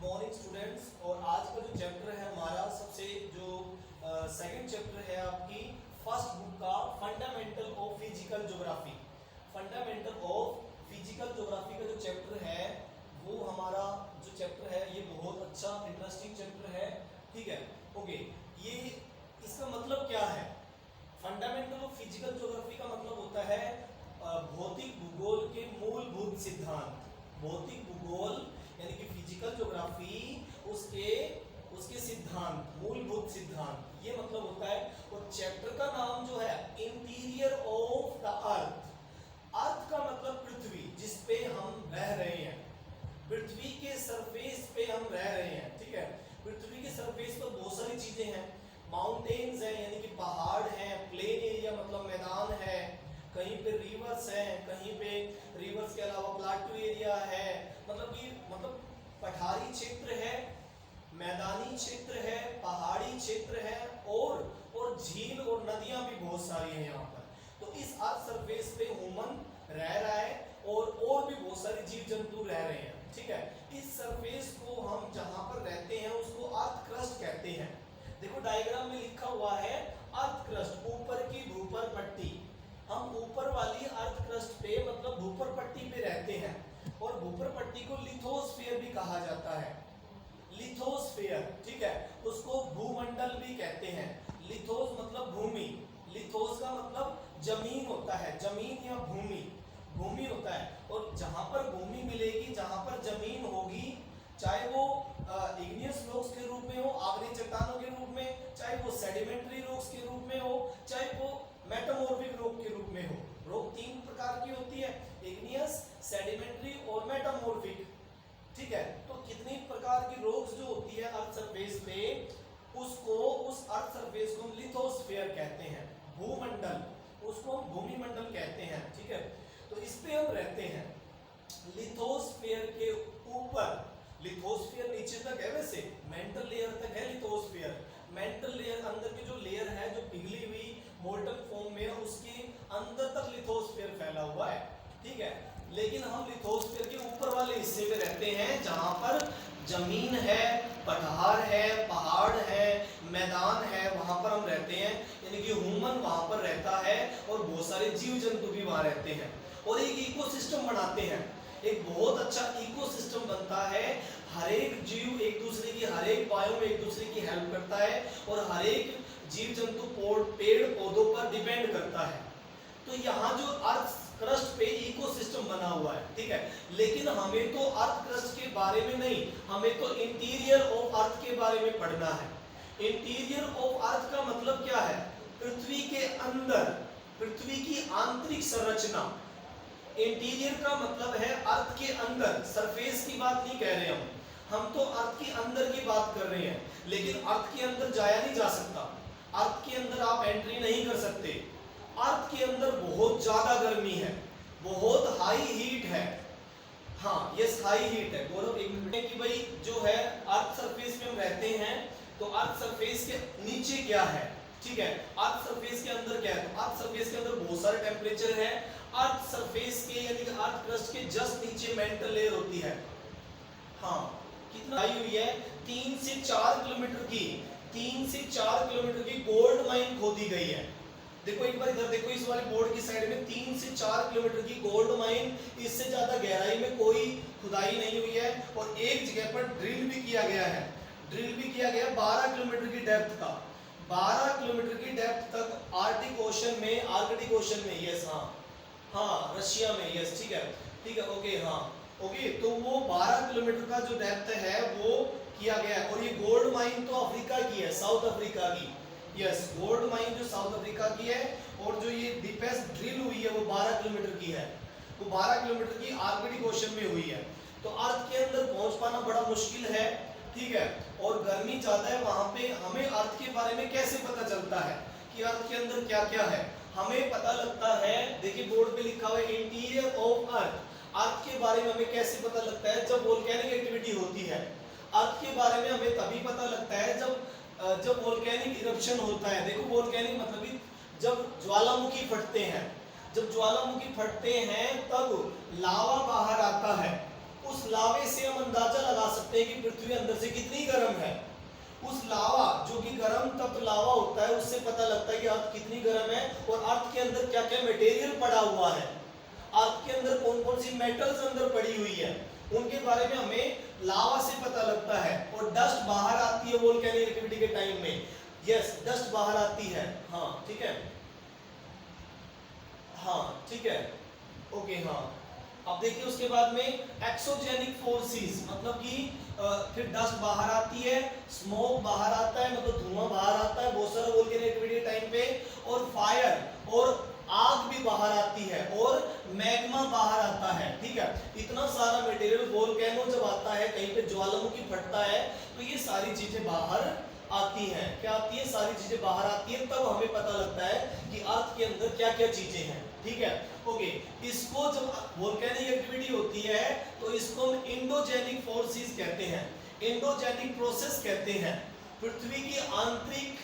Morning students. और आज का जो चैप्टर है हमारा सबसे जो सेकंड चैप्टर है आपकी फर्स्ट बुक का fundamental of physical geography. Fundamental of physical geography का जो चैप्टर है वो हमारा जो चैप्टर है ये बहुत अच्छा इंटरेस्टिंग चैप्टर है। ठीक है, ओके। ये इसका मतलब क्या है? फंडामेंटल ऑफ फिजिकल ज्योग्राफी का मतलब होता है भौतिक भूगोल के मूलभूत सिद्धांत। भौतिक भूगोल यानी कि फिजिकल ज्योग्राफी उसके उसके सिद्धांत, मूलभूत सिद्धांत, ये मतलब होता है। और चैप्टर का नाम जो है इंटीरियर ऑफ द अर्थ। अर्थ का मतलब पृथ्वी, जिस पे हम रह रहे हैं, पृथ्वी के सरफेस पे हम रह रहे हैं। ठीक है, पृथ्वी के सरफेस पर बहुत सारी चीजें हैं। माउंटेन्स हैं यानी कि पहाड़ हैं, प्लेन एरिया मतलब मैदान है, कहीं पे रिवर्स है, कहीं पे रिवर्स के अलावा प्लाटू एरिया है, मतलब पठारी क्षेत्र है, मैदानी क्षेत्र है, पहाड़ी क्षेत्र है, और झील और नदियां भी बहुत सारी हैं यहाँ पर। तो इस अर्थ सरफेस पे ह्यूमन रह रहा है और भी बहुत सारे जीव जंतु रह रहे हैं। ठीक है, इस सरफेस को हम जहां पर रहते हैं उसको अर्थ क्रस्ट कहते हैं। देखो डायग्राम में लिखा हुआ है अर्थ क्रस्ट, ऊपर की भूपर पट्टी। हम ऊपर वाली अर्थ क्रस्ट पे मतलब भूपर पट्टी पे रहते हैं, और भूपर पट्टी को लिथोस्फीयर भी कहा जाता है। लिथोस्फीयर, ठीक है, उसको भूमंडल भी कहते हैं। लिथोस मतलब भूमि, लिथोस का मतलब जमीन होता है, जमीन या भूमि, भूमि होता है। और जहां पर भूमि मिलेगी, जहां पर जमीन होगी, चाहे वो इग्नियस रॉक्स के रूप में हो, आग्नेय चट्टानों के रूप में, चाहे वो सेडिमेंट्री रॉक्स के रूप में हो, चाहे वो मेटामॉर्फिक रॉक के रूप में हो। रॉक तीन प्रकार की होती है, इग्नियस, सेडिमेंट्री और मेटामॉर्फिक। ठीक है, तो कितनी प्रकार की रॉक्स जो होती है अर्थ सरफेस पे, उसको उस अर्थ सरफेस को हम लिथोस्फीयर कहते हैं, भूमंडल, उसको हम भूमि मंडल कहते हैं। ठीक है, तो इस पे हम रहते हैं। लिथोस्फीयर के ऊपर, लिथोस्फीयर नीचे तक है, वैसे मेंटल लेयर तक है लिथोस्फीयर। मेंटल लेयर अंदर की जो लेयर है जो पिघली हुई मोल्टन फॉर्म में, उसके अंदर तक लिथोस्फीयर फैला हुआ है। ठीक है, लेकिन हम लिथोस्फीयर के ऊपर वाले हिस्से में रहते हैं जहां पर जमीन है, पठार है, पहाड़ है, मैदान है, वहां पर हम रहते हैं। यानी कि ह्यूमन वहां पर रहता है और बहुत सारे जीव जंतु भी वहां रहते हैं और एक इकोसिस्टम बनाते हैं। एक बहुत अच्छा इकोसिस्टम बनता है। हर एक जीव एक दूसरे की, हर एक बायोम एक दूसरे की हेल्प करता है और हर एक जीव जंतु पेड़ पौधों पर डिपेंड करता है। तो यहाँ जो अर्थ क्रस्ट पे इकोसिस्टम बना हुआ है। ठीक है, लेकिन हमें तो अर्थ क्रस्ट के बारे में नहीं, हमें तो इंटीरियर ऑफ अर्थ के बारे में पढ़ना है। इंटीरियर ऑफ अर्थ का मतलब क्या है? पृथ्वी के अंदर, पृथ्वी की आंतरिक संरचना। इंटीरियर का मतलब है अर्थ के अंदर, सरफेस की बात नहीं कह रहे हम तो अर्थ के अंदर की बात कर रहे हैं। लेकिन अर्थ के अंदर जाया नहीं जा सकता, अर्थ के अंदर आप एंट्री नहीं कर सकते। अर्थ के अंदर बहुत ज्यादा गर्मी है, बहुत हाई हीट है। हाँ, यस, हाई हीट है। गौरव एक मिनट कि भाई जो है अर्थ सरफेस पे हम रहते हैं, तो अर्थ सरफेस के नीचे क्या है? ठीक है, अर्थ सरफेस के अंदर क्या है? तो अर्थ सरफेस के अंदर बहुत सारे टेम्परेचर है। अर्थ सरफेस के यानी कि अर्थ क्रस्ट के जस्ट नीचे मेंटल लेयर होती है। हाँ, कितना आई हुई है? 3 से 4 किलोमीटर की, 3 से 4 किलोमीटर की गोल्ड माइन खोदी गई है। देखो एक बार इधर देखो, इस वाले बोर्ड की साइड में 3 से 4 किलोमीटर की गोल्ड माइन, इससे ज्यादा गहराई में कोई खुदाई नहीं हुई है। और एक जगह पर ड्रिल भी किया गया है, ड्रिल भी किया गया 12 किलोमीटर की डेप्थ का, 12 किलोमीटर की डेप्थ तक आर्कटिक ओशन में, आर्कटिक ओशन में, यस, हाँ रशिया में, यस, ठीक है, ठीक है, ओके, हाँ ओके। तो वो 12 किलोमीटर का जो डेप्थ है वो किया गया है। और ये गोल्ड माइन तो अफ्रीका की है, साउथ अफ्रीका की, यस, गोल्ड माइन जो साउथ अफ्रीका की है। और जो ये डीपेस्ट ड्रिल हुई है वो 12 किलोमीटर की है, वो 12 किलोमीटर की आर्कटिक ओशन में हुई है। तो अर्थ के अंदर पहुंच पाना बड़ा मुश्किल है। ठीक है, और गर्मी ज्यादा है वहां पे। हमें अर्थ के बारे में कैसे पता चलता है कि अर्थ के अंदर क्या क्या है? हमें पता लगता है, देखिए बोर्ड पे लिखा हुआ है इंटीरियर ऑफ अर्थ। अर्थ के बारे में हमें कैसे पता लगता है? जब वोल्केनिक एक्टिविटी होती है। अर्थ के बारे में हमें तभी पता लगता है जब वोल्केनिक इरप्शन होता है। देखो वोल्केनिक मतलब जब ज्वालामुखी फटते हैं, जब ज्वालामुखी फटते हैं तब लावा बाहर आता है। उस लावे से हम अंदाजा लगा सकते सकते हैं कि पृथ्वी अंदर से कितनी गर्म है। उस लावा जो कि गर्म तप्त लावा होता है उससे पता लगता है कि अर्थ कितनी गर्म है और अर्थ के अंदर क्या क्या मटेरियल पड़ा हुआ है, अर्थ के अंदर कौन कौन सी मेटल्स अंदर पड़ी हुई है, उनके बारे में हमें लावा से पता लगता है। और डस्ट बाहर आती है वोल्केनिक एक्टिविटी के टाइम में, यस डस्ट बाहर आती है, हाँ ठीक है, हाँ ठीक है, ओके हाँ। अब देखिए उसके बाद में एक्सोजेनिक फोर्सेस, मतलब कि फिर डस्ट बाहर आती है, स्मोक बाहर आता है, मतलब धुआं बाहर आता है बहुत सारा वोल्केनिक एक्टिविटी टाइम पे, और फायर और आग भी बाहर आती है, और मैग्मा बाहर आता है, ठीक है। इतना सारा मटेरियल वोल्केनो जब आता है, कहीं पे ज्वालामुखी फटता है, तो ये सारी चीजें बाहर आती हैं। क्या आती है? सारी चीजें बाहर आती है, तब हमें पता लगता है कि अर्थ के अंदर क्या क्या चीजें हैं, ठीक है ओके। इसको जब वोल्केनिक एक्टिविटी होती है तो इसको हम इंडोजेनिक फोर्सेस कहते हैं, इंडोजेनिक प्रोसेस कहते हैं। पृथ्वी की आंतरिक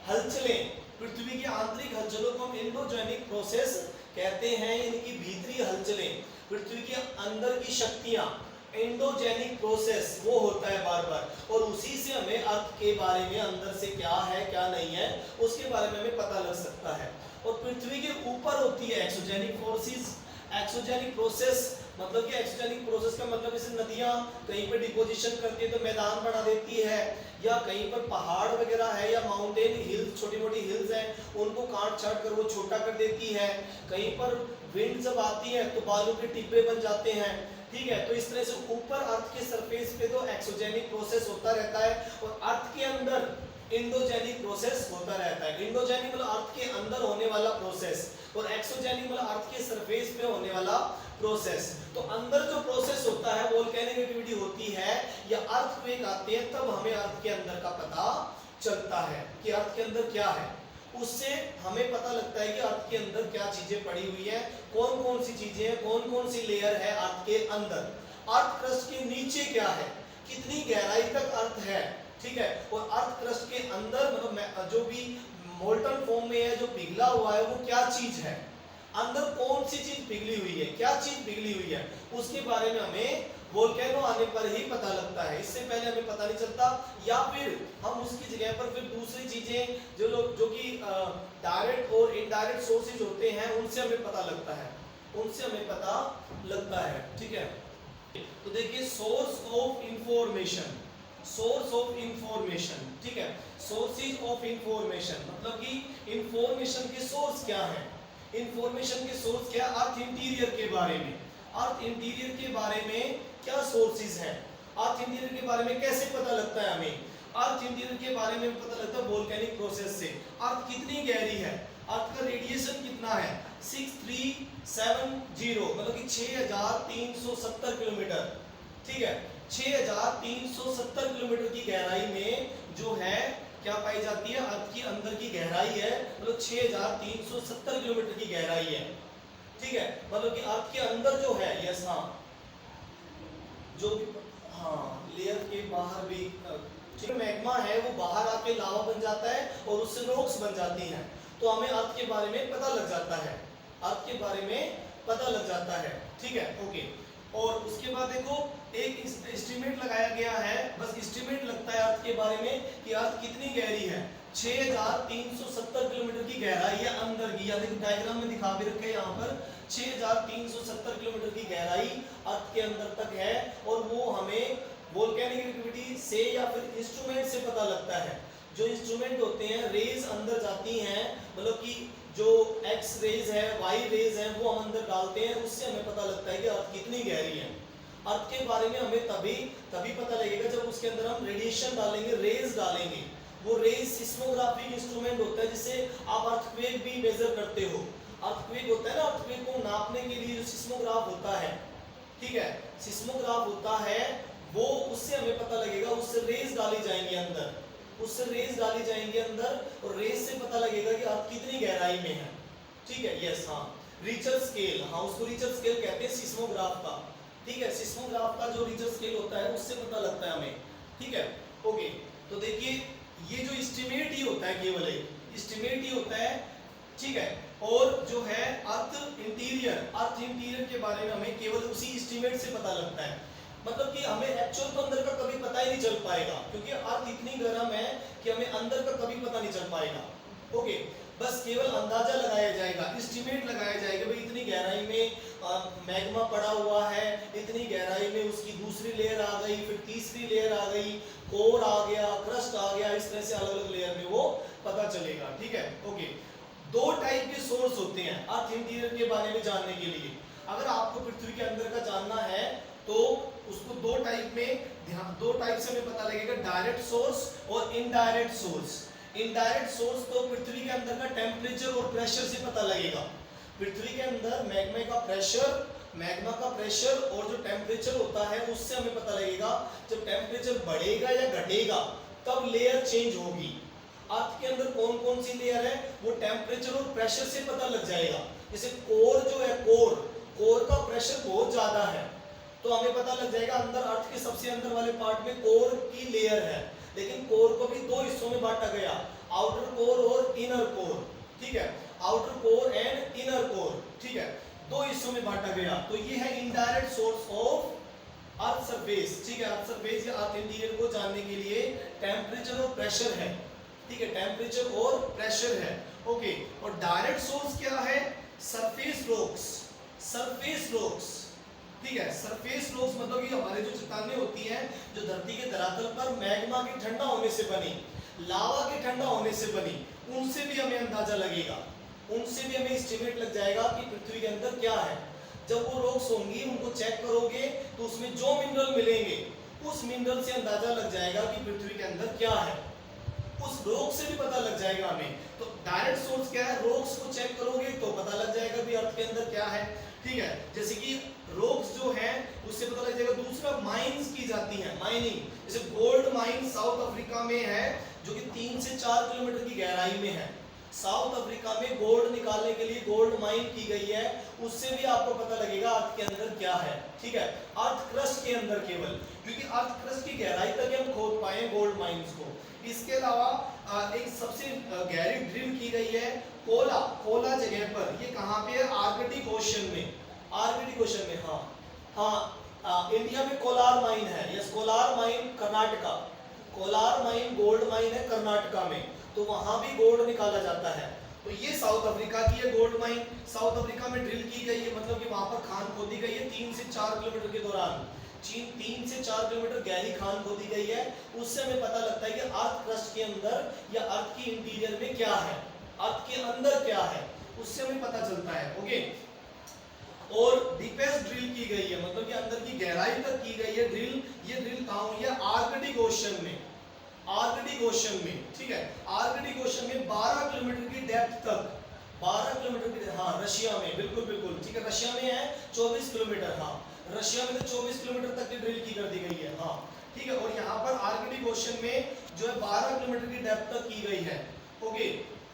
हलचलें, पृथ्वी की आंतरिक हलचलों को हम इंडोजेनिक प्रोसेस कहते हैं, इनकी भीतरी हलचलें, पृथ्वी के अंदर की शक्तियां, एंडोजेनिक प्रोसेस वो होता है बार बार, और उसी से हमें अर्थ के बारे में अंदर से क्या है क्या नहीं है उसके बारे में हमें पता लग सकता है। और पृथ्वी के ऊपर होती है एक्सोजेनिक फोर्सेस, एक्सोजेनिक प्रोसेस, मतलब कि एक्सोजेनिक प्रोसेस का मतलब जैसे नदियां कहीं पर डिपोजिशन करती है तो मैदान बना देती है, या कहीं पर पहाड़ वगैरह है या माउंटेन हिल्स, छोटी मोटी हिल्स हैं उनको काट छाट कर वो छोटा कर देती है, कहीं पर विंड जब आती है तो बालू के टिब्बे बन जाते हैं, ठीक है। तो इस तरह से ऊपर अर्थ के सरफेस पे तो एक्सोजेनिक प्रोसेस होता रहता है, और अर्थ के अंदर इंडोजेनिक प्रोसेस होता रहता है। इंडोजेनिक मतलब अर्थ के अंदर होने वाला प्रोसेस, और एक्सोजेनिक मतलब अर्थ के सरफेस पे होने वाला प्रोसेस। तो अंदर जो प्रोसेस होता है, वोल्केनिक एक्टिविटी होती है या अर्थक्वेक आते हैं, तब हमें अर्थ के अंदर का पता चलता है कि अर्थ के अंदर क्या है। उससे हमें पता लगता है कि अर्थ के अंदर क्या चीजें पड़ी हुई है, कौन कौन सी चीजें हैं, कौन कौन सी लेयर है अर्थ के अंदर, अर्थ क्रस्ट के नीचे क्या है, कितनी गहराई तक अर्थ है, ठीक है। और अर्थ क्रस्ट के अंदर मतलब जो भी मोल्टन फॉर्म में है, जो पिघला हुआ है, वो क्या चीज है, अंदर कौन सी चीज पिघली हुई है, क्या चीज पिघली हुई है, उसके बारे में हमें वोल्केनो आने पर ही पता लगता है। इससे पहले हमें पता नहीं चलता, या फिर हम उसकी जगह पर फिर दूसरी चीजें जो कि डायरेक्ट और इनडायरेक्ट सोर्सेज होते हैं उनसे हमें पता लगता है, उनसे हमें पता लगता है, ठीक है। तो देखिए source of information, source of information, ठीक है, सोर्सेज ऑफ इंफॉर्मेशन मतलब कि इंफॉर्मेशन के सोर्स क्या है, इंफॉर्मेशन के सोर्स क्या, अर्थ इंटीरियर के बारे में, अर्थ इंटीरियर के बारे में क्या सोर्सेज हैं, अर्थ इंटीरियर के बारे में कैसे पता लगता है हमें, अर्थ इंटीरियर के बारे में पता लगता है वोल्केनिक प्रोसेस से। अर्थ कितनी गहरी है, अर्थ का रेडिएशन कितना है, 6370 मतलब कि 6370 किलोमीटर, ठीक है, 6370 किलोमीटर की गहराई में जो है क्या पाई जाती है, अर्थ की अंदर की गहराई है, मतलब 6370 किलोमीटर की गहराई है, ठीक है। मतलब कि अर्थ के अंदर जो है, यस हाँ, जो भी हाँ लेयर के बाहर भी ठीक मैग्मा है वो बाहर आके लावा बन जाता है और उससे रॉक्स बन जाती हैं, तो हमें अर्थ के बारे में पता लग जाता है, अर्थ के बारे में पता लग जाता है, ठीक है ओके। और उसके बाद देखो एक एस्टीमेट लगाया गया है, बस एस्टीमेट लगता है अर्थ के बारे में कि अर्थ कितनी गहरी है, 6370 किलोमीटर की गहराई है अंदर की, या देखो डायग्राम में दिखा भी रखे हैं यहाँ पर, 6370 किलोमीटर की गहराई अर्थ के अंदर तक है, और वो हमें वोल्केनिक एक्टिविटी से या फिर इंस्ट्रूमेंट से पता लगता है। जो इंस्ट्रूमेंट होते हैं, रेज अंदर जाती हैं, मतलब कि जो एक्स रेज है, वाई रेज है, वो हम अंदर डालते हैं, उससे हमें पता लगता है कि अर्थ कितनी गहरी है। अर्थ के बारे में हमें तभी पता लगेगा जब उसके अंदर हम रेडिएशन डालेंगे, रेज डालेंगे। वो रेज सिस्मोग्राफिक इंस्ट्रूमेंट होता है जिससे आप अर्थक्वेक भी मेजर करते हो। अर्थक्वेक होता है ना, अर्थक्वेक को नापने के लिए जो सिस्मोग्राफ होता है, ठीक है, सिस्मोग्राफ होता है, वो उससे हमें पता लगेगा, उससे रेज डाली जाएंगी अंदर, उससे रेज डाली जाएंगी अंदर, और रेज से पता लगेगा कि अर्थ कितनी गहराई में है, ठीक है, यस हाँ। रिचर स्केल, हाँ उसको रिचर स्केल कहते हैं सिस्मोग्राफ का, ठीक है, सिस्मोग्राफ का जो रिचर स्केल होता है उससे पता लगता है हमें, ठीक है ओके। तो देखिए ये जो एस्टीमेट ही होता है, केवल एक एस्टीमेट ही होता है, ठीक है। और जो है अर्थ इंटीरियर के बारे में हमें केवल उसी एस्टीमेट से पता लगता है, मतलब कि हमें एक्चुअल तो अंदर का चल पाएगा, क्योंकि अर्थ इतनी गर्म है कि हमें अंदर का कभी पता नहीं चल पाएगा। ओके, बस केवल अंदाजा लगाया जाएगा, एस्टिमेट लगाया जाएगा भाई इतनी गहराई में मैग्मा पड़ा हुआ है, इतनी गहराई में उसकी दूसरी लेयर आ गई, फिर तीसरी लेयर आ गई, कोर आ गया, क्रस्ट आ गया, इस तरह से अलग अलग लेयर में वो पता चलेगा। ठीक है, ओके। दो टाइप के सोर्स होते हैं अर्थ इंटीरियर के बारे में जानने के लिए। अगर आपको पृथ्वी के अंदर का जानना है तो उसको दो टाइप से हमें पता लगेगा, डायरेक्ट सोर्स और इनडायरेक्ट सोर्स। इनडायरेक्ट सोर्स तो पृथ्वी के अंदर का टेम्परेचर और प्रेशर से पता लगेगा। पृथ्वी के अंदर मैग्मा का प्रेशर और जो टेम्परेचर होता है उससे हमें पता लगेगा। जब टेम्परेचर बढ़ेगा या घटेगा तब लेयर चेंज होगी। अर्थ के अंदर कौन कौन सी लेयर है वो टेम्परेचर और प्रेशर से पता लग जाएगा। जैसे कोर जो है, कोर का प्रेशर बहुत ज्यादा है तो हमें पता लग जाएगा अंदर अर्थ के सबसे अंदर वाले पार्ट में कोर की लेयर है। लेकिन कोर को भी दो हिस्सों में बांटा गया, आउटर कोर और इनर कोर। ठीक है, outer core and inner core. ठीक है, दो हिस्सों में बांटा गया। तो ये है indirect source of earth surface. ठीक है, अर्थ सरफेस या अर्थ इंटीरियर को जानने के लिए टेम्परेचर और प्रेशर है। ठीक है, टेम्परेचर और प्रेशर है। ओके, और डायरेक्ट सोर्स क्या है? Surface rocks. ठीक है, सरफेस रॉक्स मतलब कि हमारे जो चट्टानें होती हैं जो धरती के धरातल पर मैग्मा के ठंडा होने से बनी, लावा के ठंडा होने से बनी, उनसे भी हमें अंदाजा लगेगा, उनसे भी हमें एस्टिमेट लग जाएगा कि पृथ्वी के अंदर क्या है। जब वो रॉक्स होंगी उनको चेक करोगे तो उसमें जो मिनरल मिलेंगे उस मिनरल से अंदाजा लग जाएगा कि पृथ्वी के अंदर क्या है। उस रॉक से भी पता लग जाएगा हमें। तो डायरेक्ट सोर्स क्या है? रॉक्स को चेक करोगे तो पता लग जाएगा भी अर्थ के अंदर क्या है। ठीक है, जैसे कि रॉक्स जो है उससे पता लग जाएगा। दूसरा, माइंस की जाती है, माइनिंग। जैसे गोल्ड माइन साउथ अफ्रीका में है जो कि 3 से 4 किलोमीटर की गहराई में है। साउथ अफ्रीका में गोल्ड निकालने के लिए गोल्ड माइन की गई है, उससे भी आपको पता लगेगा अर्थ के अंदर क्या है। ठीक है, अर्थ क्रस्ट के अंदर केवल, क्योंकि अर्थ क्रस्ट की गहराई तक हम खोद पाए गोल्ड माइंस को। इसके अलावा एक सबसे गहरी ड्रिल की गई है कोला जगह पर। ये कहाँ पे है? आर्कटिक ओशन में। इंडिया में कोलार माइन है। Yes, Kolar mine Karnataka. Kolar mine gold mine है कर्नाटका में, तो वहां भी गोल्ड निकाला जाता है। तो ये साउथ अफ्रीका की है गोल्ड माइन, साउथ अफ्रीका में ड्रिल की गई है, मतलब कि वहां पर खान खोदी गई है 3 से 4 किलोमीटर के दौरान। 3 से 4 किलोमीटर गहरी खान खोदी गई है। उससे हमें पता लगता है कि अर्थ क्रस्ट के अंदर या अर्थ की इंटीरियर में क्या है, अर्थ के अंदर क्या है, उससे हमें पता चलता है। ओके, और डीपेस्ट ड्रिल की गई है, मतलब कि अंदर की गहराई तक की गई है ड्रिल। ये ड्रिल कहाँ हुई है? आर्कटिक ओशन में। ठीक है, आर्कटिक ओशन में 12 किलोमीटर की डेप्थ तक, 12 किलोमीटर की, हाँ रशिया में, बिल्कुल। ठीक है, रशिया में है 24 किलोमीटर। हाँ, रशिया में तो 24 किलोमीटर तक की ड्रिल की कर दी गई है। हाँ, ठीक है, और यहाँ पर आर्कटिक ओशन में जो है 12 किलोमीटर की डेप्थ तक की गई है। ओके,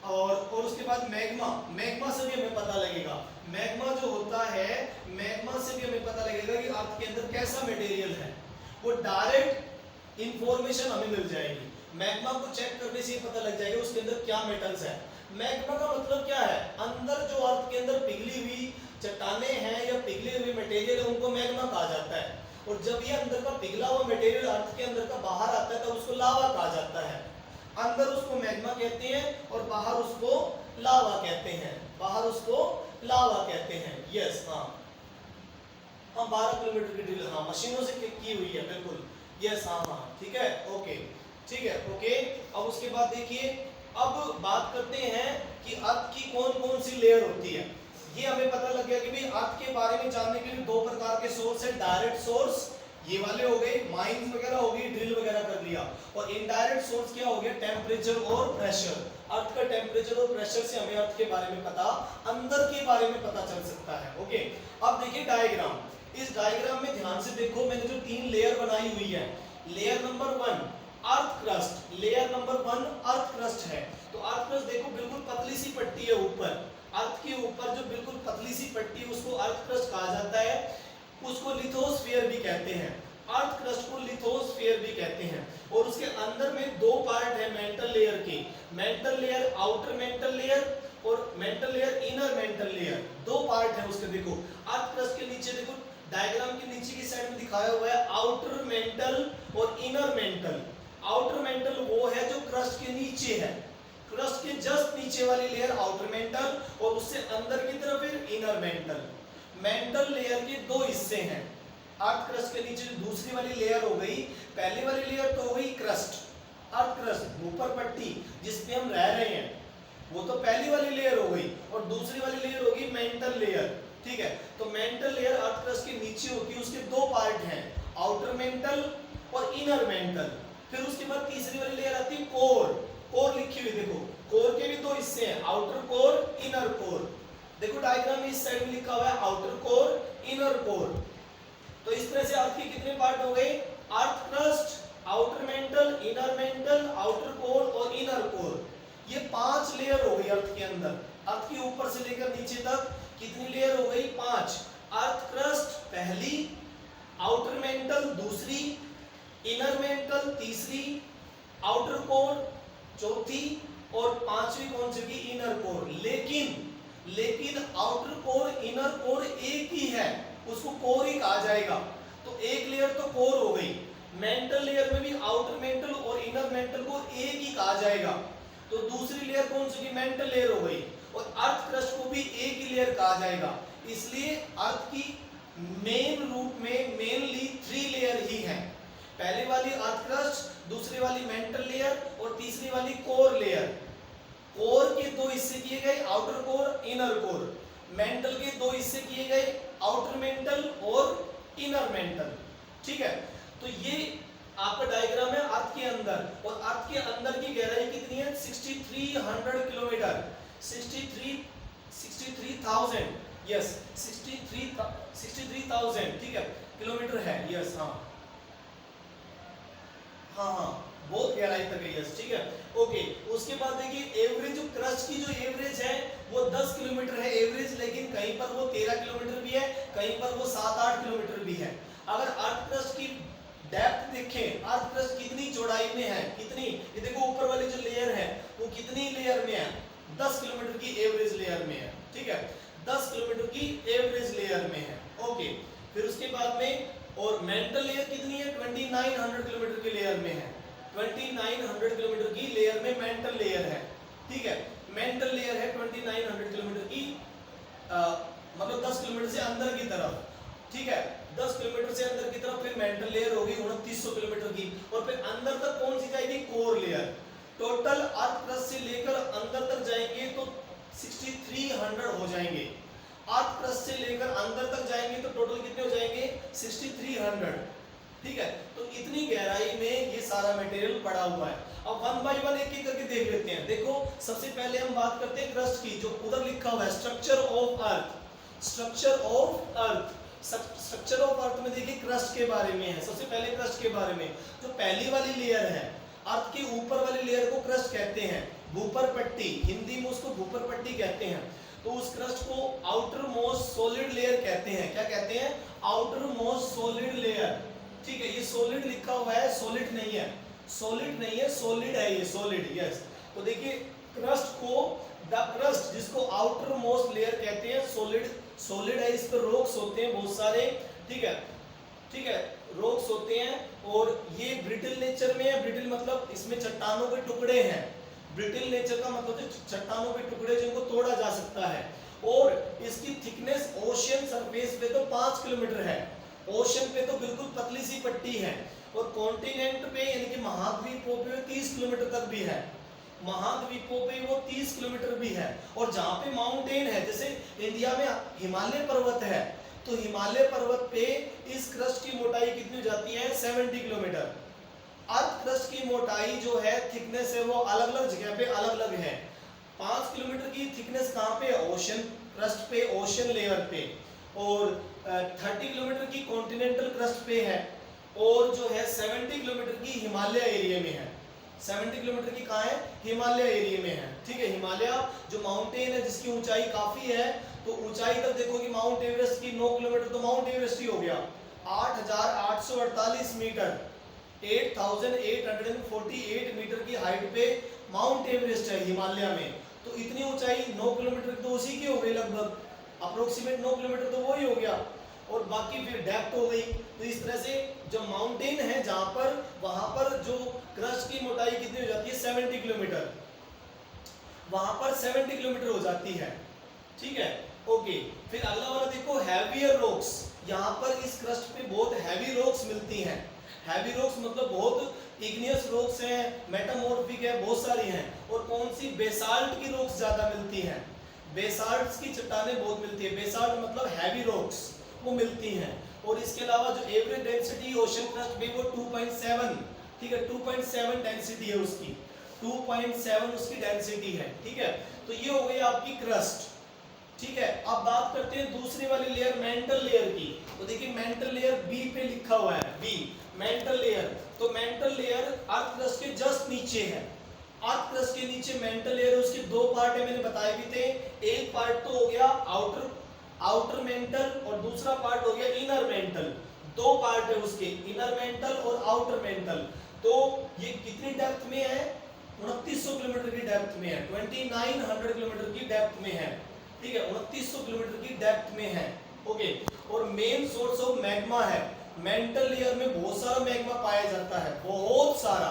और उसके बाद मैग्मा से भी हमें पता लगेगा। मैग्मा जो होता है, मैग्मा से भी हमें पता लगेगा कि अर्थ के अंदर कैसा मटेरियल है। वो डायरेक्ट इंफॉर्मेशन हमें मिल जाएगी। मैग्मा को चेक करने से पता लग जाएगा उसके अंदर क्या मेटल्स है। मैग्मा का मतलब क्या है? अंदर जो अर्थ के अंदर पिघली हुई चट्टानें हैं या पिघले हुए मटेरियल है उनको मैग्मा कहा जाता है। और जब ये अंदर का पिघला हुआ मटेरियल अर्थ के अंदर का बाहर आता है तब उसको लावा कहा जाता है। अंदर उसको मैग्मा कहते हैं और बाहर उसको लावा कहते हैं। यस, हाँ 12 किलोमीटर की ड्रिल, हाँ मशीनों से की हुई है, बिल्कुल। यस, हाँ, ठीक है, ओके। अब उसके बाद देखिए, अब बात करते हैं कि अर्थ की कौन कौन सी लेयर होती है। ये हमें पता लग गया कि भाई अर्थ के बारे में जानने के लिए 2 प्रकार के सोर्स है। डायरेक्ट सोर्स ये वाले हो गए, माइंस वगैरह हो गई, ड्रिल वगैरह कर लिया। और इनडायरेक्ट सोर्स क्या हो गया? टेम्परेचर और प्रेशर। अर्थ का टेम्परेचर और प्रेशर से हमें अर्थ के बारे में पता, अंदर के बारे में पता चल सकता है। ओके, अब देखिए डायग्राम। इस डायग्राम में ध्यान से देखो, मैंने जो 3 लेयर बनाई हुई है। Layer number 1 earth crust, layer number 1 earth crust है। तो अर्थ क्रस्ट देखो बिल्कुल पतली सी पट्टी है ऊपर, अर्थ के ऊपर जो बिल्कुल पतली सी पट्टी है उसको अर्थ क्रस्ट कहा जाता है। उसको लिथोस्फीयर भी कहते हैं, अर्थ क्रस्ट को लिथोस्फीयर भी कहते हैं। और उसके अंदर में 2 पार्ट है मेंटल लेयर के, mantle layer, outer mantle layer और mantle layer, inner mantle layer. 2 part है उसके। देखो अर्थ क्रस्ट के नीचे देखो डायग्राम के नीचे की साइड में दिखाया हुआ है आउटर मेंटल और इनर मेंटल। आउटर मेंटल वो है जो क्रस्ट के नीचे है, क्रस्ट के जस्ट नीचे वाली लेयर आउटर मेंटल और उससे अंदर की तरफ फिर इनर मेंटल। मेंटल लेयर के दो हिस्से हैं। अर्थ क्रस्ट के नीचे दूसरी वाली लेयर हो गई, पहली वाली लेयर तो हो गई क्रस्ट, अर्थ क्रस्ट ऊपर पट्टी जिसपे हम रह रहे हैं, वो तो पहली वाली लेयर हो गई, और दूसरी वाली लेयर होगी मेंटल लेयर। ठीक है, तो मेंटल लेयर अर्थ क्रस्ट के नीचे होती है, उसके दो पार्ट हैं, आउटर मेंटल और इनर मेंटल। फिर उसके बाद तीसरी वाली लेयर आती है कोर। कोर लिखी हुई देखो, कोर के भी दो हिस्से हैं, आउटर कोर इनर कोर। देखो डायग्राम में इस साइड में लिखा हुआ है आउटर कोर इनर कोर। तो इस तरह से अर्थ के कितने पार्ट हो गए, earth crust, outer mental, inner mental, outer core और इनर कोर। ये 5 लेयर हो गई अर्थ के अंदर। अर्थ के ऊपर से लेकर नीचे तक कितनी लेयर हो गई, 5। अर्थ क्रस्ट पहली, आउटर मेंटल दूसरी, इनर मेंटल तीसरी, आउटर कोर चौथी और पांचवी कौन सी की, इनर कोर। लेकिन आउटर कोर इनर कोर एक ही है, उसको कोर ही कहा जाएगा। तो एक लेयर तो कोर हो गई, मेंटल लेयर में भी आउटर मेंटल और इनर मेंटल को एक ही कहा जाएगा। तो दूसरी लेयर कौन सी की, मेंटल लेयर हो गई, और अर्थ क्रस्ट को भी एक ही लेयर कहा जाएगा। इसलिए अर्थ की मेन रूप में मेनली 3 लेयर ही है। पहली वाली अर्थ क्रस्ट, दूसरी वाली मेंटल लेयर और तीसरी वाली कोर लेयर। कोर के दो हिस्से किए गए, outer core inner core. Mental के दो हिस्से किए गए, आउटर मेंटल और इनर मेंटल। ठीक है, तो ये आपका डायग्राम है अर्थ के अंदर, और अर्थ के अंदर की गहराई कितनी है, 6300 किलोमीटर, 63,000, यस 63,000, ठीक है, किलोमीटर है, यस हाँ, बहुत गहराई तक है, यस ठीक है, ओके। उसके बाद देखिए एवरेज, जो क्रस्ट की जो एवरेज है वो 10 किलोमीटर है एवरेज, लेकिन कहीं पर वो 13 किलोमीटर भी है, कहीं पर वो 7-8 किलोमीटर भी है। अगर अर्थ क्रस्ट की डेप्थ देखें, अर्थ क्रस्ट कितनी चौड़ाई में है, कितनी, ये देखो ऊपर वाली जो लेयर है वो कितनी लेयर में है, 10 किलोमीटर की एवरेज लेयर में है। ठीक है, 10 किलोमीटर की एवरेज लेयर में है, ओके। फिर उसके बाद में और मेंटल लेयर कितनी है, 2900 किलोमीटर की लेयर में है, 2900 किलोमीटर की लेयर में मेंटल लेयर है। ठीक है, मेंटल लेयर है 2900 किलोमीटर की, मतलब 10 किलोमीटर से अंदर की तरफ। ठीक है, 10 किलोमीटर से अंदर की तरफ फिर मेंटल लेयर होगी 2900 किलोमीटर की, और फिर अंदर तक कौन सी जाएगी, core layer. Total earth crust से लेकर अंदर तक जाएंगे तो 6300 हो जाएंगे। अर्थ क्रस्ट से लेकर अंदर तक जाएंगे तो टोटल कितने हो जाएंगे, 6300। ठीक है, तो इतनी गहराई में ये सारा मटेरियल पड़ा हुआ है। अब 1 बाय 1 एक एक करके देख लेते हैं। देखो सबसे पहले हम बात करते हैं क्रस्ट की, जो उधर लिखा हुआ है structure of earth. Structure of earth, structure of earth में देखिए क्रस्ट के बारे में है। सबसे पहले क्रस्ट के बारे में, जो पहली वाली लेयर है अर्थ के ऊपर वाली लेयर को क्रस्ट कहते हैं, भूपर पट्टी, हिंदी में उसको भूपर पट्टी कहते हैं। तो उस क्रस्ट को आउटर मोस्ट सॉलिड लेयर कहते हैं। क्या कहते हैं, आउटर मोस्ट सॉलिड लेयर। ठीक है, ये सॉलिड लिखा हुआ है, सॉलिड नहीं है, सॉलिड नहीं है, सॉलिड है ये, सॉलिड, यस। तो देखिए क्रस्ट को, द क्रस्ट जिसको आउटर मोस्ट लेयर कहते हैं, सॉलिड, सॉलिड है, इस पर रॉक्स होते हैं बहुत सारे। ठीक है, ठीक है, रॉक्स होते हैं, और ये ब्रिटल नेचर में है। ब्रिटल मतलब इसमें चट्टानों के टुकड़े हैं। ब्रिटल नेचर का मतलब चट्टानों के टुकड़े जिनको तोड़ा जा सकता है। और इसकी थिकनेस ओशियन सरफेस पे तो 5 किलोमीटर है, ओशन पे तो बिल्कुल पतली सी पट्टी है, और कॉन्टिनेंट पे यानी कि महाद्वीपों पे 30 किलोमीटर तक भी है, महाद्वीपों पे वो 30 किलोमीटर भी है। और जहाँ पे माउंटेन है, जैसे इंडिया में हिमालय पर्वत है, तो हिमालय पर्वत पे इस क्रस्ट की मोटाई कितनी हो जाती है, 70 किलोमीटर। अर्थ क्रस्ट की मोटाई जो है, थिकनेस है, वो अलग अलग जगह पे अलग अलग है। 5 किलोमीटर की थिकनेस कहाँ पे, ओशन क्रस्ट पे, ओशन लेयर पे, और 30 किलोमीटर की कॉन्टिनेंटल क्रस्ट पे है, और जो है 70 किलोमीटर की हिमालय एरिया में है। 70 किलोमीटर की कहाँ है, हिमालय एरिया में है। ठीक है, हिमालय जो माउंटेन है जिसकी ऊंचाई काफी है, तो ऊंचाई तक देखो कि माउंट एवरेस्ट की 9 किलोमीटर तो माउंट एवरेस्ट ही हो गया, 8848 मीटर, 8848 मीटर की हाइट पे माउंट एवरेस्ट है हिमालय में। तो इतनी ऊंचाई 9 किलोमीटर तो उसी की हो गई, लगभग अप्रोक्सीमेट 9 किलोमीटर तो वो ही हो गया। और बाकी फिर डेप्थ हो गई। तो इस तरह से जो माउंटेन है जहां पर, वहां पर जो क्रस्ट की मोटाई कितनी हो जाती है 70 किलोमीटर, वहां पर 70 किलोमीटर हो जाती है। ठीक है, ओके। फिर अगला वाला देखो हैवियर रॉक्स, यहाँ पर इस क्रस्ट पे बहुत हैवी रॉक्स मिलती हैं। हैवी रॉक्स मतलब बहुत इग्नियस रॉक्स हैं, मेटामॉर्फिक है, बहुत सारी हैं। और कौन सी, बेसाल्ट की रॉक्स ज्यादा मिलती हैं, बेसाल्ट की चट्टानें बहुत मिलती है। बेसाल्ट मतलब हैवी रॉक्स, वो मिलती हैं। और इसके अलावा जो एवरेज डेंसिटी ओशन क्रस्ट में वो 2.7, ठीक है, 2.7 डेंसिटी है उसकी, 2.7 उसकी डेंसिटी है। ठीक है, तो ये हो गई आपकी क्रस्ट। ठीक है, अब बात करते हैं दूसरी वाली लेयर, मेंटल लेयर की। तो देखिए मेंटल लेयर बी पे लिखा हुआ है, बी मेंटल लेयर। तो मेंटल लेयर अर्थ क्रस्ट के जस्ट नीचे है। अर्थ क्रस्ट के नीचे मेंटल लेयर, उसके दो पार्ट है, मैंने बताए भी थे। एक पार्ट तो हो गया आउटर मेंटल और दूसरा पार्ट हो गया इनर मेंटल। दो पार्ट है उसके, इनर मेंटल और आउटर मेंटल। तो ये कितनी डेप्थ में है, 2900 किलोमीटर की डेप्थ में है, 2900 किलोमीटर की डेप्थ में है। ठीक है, 2900 किलोमीटर की डेप्थ में है। ओके, और मेन सोर्स ऑफ मैग्मा है। मेंटल लेयर में बहुत सारा मैग्मा पाया जाता है, बहुत सारा।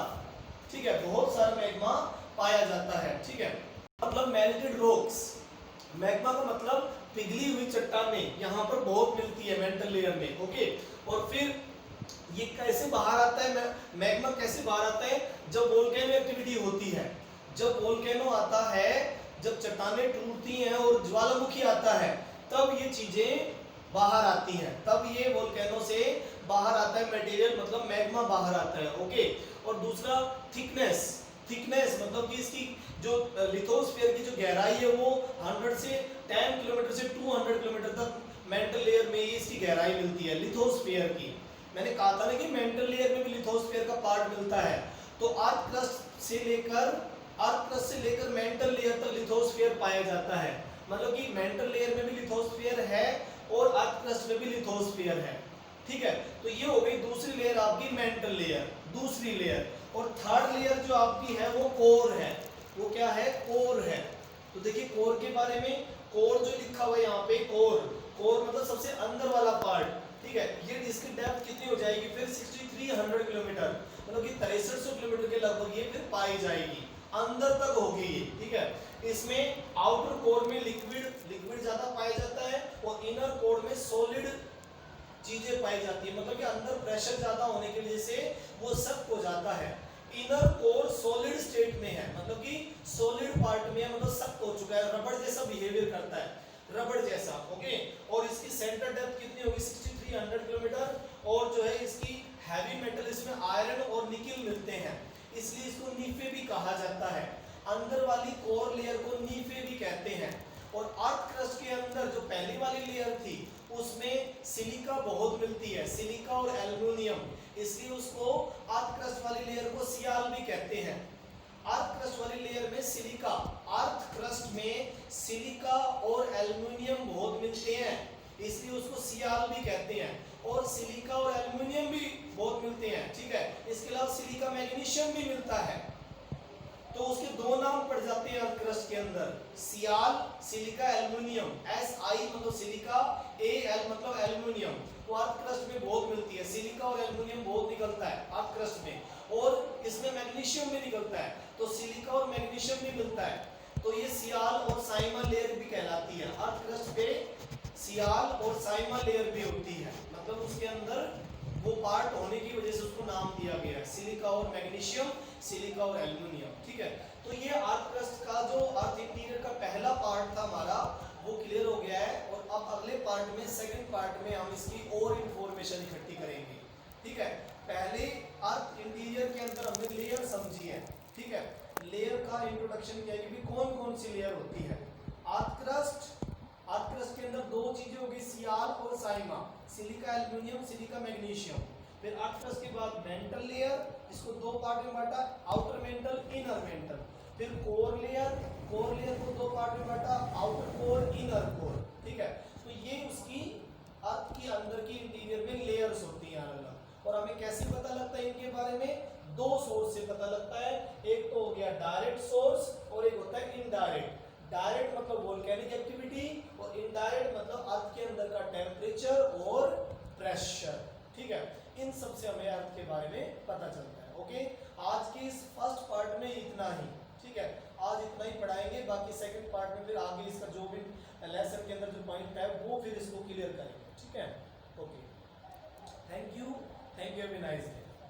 ठीक है, बहुत सारा मैग्मा पाया जाता है। ठीक है, मतलब मेल्टेड रॉक्स, मैग्मा का मतलब पिघली हुई चट्टानें यहाँ पर बहुत मिलती है मेंटल लेयर में। ओके, और फिर ये कैसे बाहर आता है, मैग्मा कैसे बाहर आता है, जब वोल्केनो एक्टिविटी होती है। जब वोल्केनो आता है, जब चट्टानें टूटती हैं और ज्वालामुखी आता है, तब ये चीजें बाहर आती हैं, तब ये वोल्केनो से बाहर आता है मटेरियल, मतलब मैग्मा बाहर आता है। ओके, और दूसरा थिकनेस, थिकनेस मतलब कि इसकी जो लिथोस्फीयर की जो गहराई है वो 100 से 10 किलोमीटर से 200 किलोमीटर तक मेंटल लेयर में इसकी गहराई मिलती है, लिथोस्फीयर की। मैंने कहा था ना कि मेंटल लेयर में भी लिथोस्फीयर का पार्ट मिलता है। तो अर्थ क्रस्ट से लेकर मेंटल लेयर तक लिथोस्फीयर पाया जाता है। मतलब कि मेंटल लेयर में भी लिथोस्फीयर है और अर्थ क्रस्ट में भी लिथोस्फीयर है। ठीक है, तो ये हो गई दूसरी लेयर आपकी मेंटल लेयर, दूसरी लेयर। और थर्ड लेयर जो आपकी है वो कोर है। वो क्या है, कोर है। तो देखिए कोर के बारे में, कोर जो लिखा हुआ है यहाँ पे, कोर मतलब सबसे अंदर वाला पार्ट। ठीक है, ये इसकी डेप्थ कितनी हो जाएगी फिर 6300 किलोमीटर, मतलब कि 6300 किलोमीटर के लगभग ये फिर पाई जाएगी, अंदर तक होगी ये। ठीक है, इसमें आउटर कोर में लिक्विड ज्यादा पाया जाता है और इनर कोर में सॉलिड चीजें पाई जाती है। मतलब कि अंदर प्रेशर ज्यादा होने की वजह से वो सख्त हो जाता है। इनर कोर सॉलिड स्टेट में है, मतलब कि सॉलिड पार्ट में है, मतलब सख्त हो चुका है, रबड़ जैसा बिहेवियर करता है, रबड़ जैसा। ओके, और इसकी सेंटर डेप्थ कितनी होगी 6300 किलोमीटर। और जो है इसकी हैवी मेटल, इसमें आयरन और निकेल मिलते हैं, इसलिए इसको नीफे भी कहा जाता है। अंदर वाली कोर लेयर को नीफे भी कहते हैं। और अर्थ क्रस्ट के अंदर जो पहली वाली लेयर थी उसमें सिलिका बहुत मिलती है, सिलिका और एल्युमिनियम, इसलिए उसको अर्थ क्रस्ट वाली लेयर को सियाल भी कहते हैं। अर्थ क्रस्ट वाली लेयर में सिलिका, अर्थ क्रस्ट में सिलिका और एल्युमिनियम बहुत मिलते हैं, इसलिए उसको सियाल भी कहते हैं। और सिलिका और एल्युमिनियम भी बहुत मिलते हैं। ठीक है, इसके अलावा सिलिका मैग्नीशियम भी मिलता है। तो उसके दो नाम पड़ जाते हैं अर्थ क्रस्ट के अंदर, सियाल, सिलिका, एल्युमिनियम। SI मतलब सिलिका, AL मतलब एल्युमिनियम। वो अर्थ क्रस्ट में बहुत मिलती है, सिलिका और एल्युमिनियम बहुत निकलता है अर्थ क्रस्ट में, और इसमें मैग्नीशियम भी निकलता है, तो सिलिका और मैग्नीशियम भी मिलता है। तो ये सियाल और साइमा लेयर भी कहलाती है। अर्थ क्रस्ट पे सियाल और साइमा लेयर भी होती है, मतलब उसके अंदर वो पार्ट होने की वजह से उसको नाम दिया गया है, सिलिका और मैग्नीशियम, सिलिका और एल्युमिनियम। ठीक है, तो ये अर्थ क्रस्ट का जो अर्थ इंटीरियर का पहला पार्ट था हमारा, वो क्लियर हो गया है। और अब अगले पार्ट में, सेकंड पार्ट में हम इसकी और इंफॉर्मेशन इकट्ठी करेंगे। ठीक है, पहले अर्थ इंटीरियर के अंदर हमने लेयर समझी है। ठीक है, लेयर का इंट्रोडक्शन किया कि कौन कौन सी लेयर होती है। अर्थ क्रस्ट के अंदर दो चीजें होगी, सियाल और Saima, silica aluminium, silica magnesium. फिर अर्थ क्रस्ट के बाद मेंटल लेयर, इसको दो पार्ट में बांटा, आउटर मेंटल, इनर मेंटल। फिर कोर लेयर को दो पार्ट में बांटा, आउटर कोर, इनर कोर। ठीक है, तो ये उसकी अर्थ की अंदर की इंटीरियर में लेयर्स होती हैं अलग। और हमें कैसे पता लगता है इनके बारे में, दो सोर्स से पता लगता है। एक तो हो गया डायरेक्ट सोर्स और एक होता है इनडायरेक्ट। डायरेक्ट मतलब वोल्केनिक एक्टिविटी और इनडायरेक्ट मतलब अर्थ के अंदर का टेम्परेचर और प्रेशर। ठीक है, इन सब से हमें अर्थ के बारे में पता चलता है। ओके, आज के इस फर्स्ट पार्ट में इतना ही। ठीक है, आज इतना ही पढ़ाएंगे, बाकी सेकंड पार्ट में फिर आगे इसका जो भी लेसन के अंदर जो पॉइंट है वो फिर इसको क्लियर करेंगे। ठीक है, okay, thank you, have a nice day.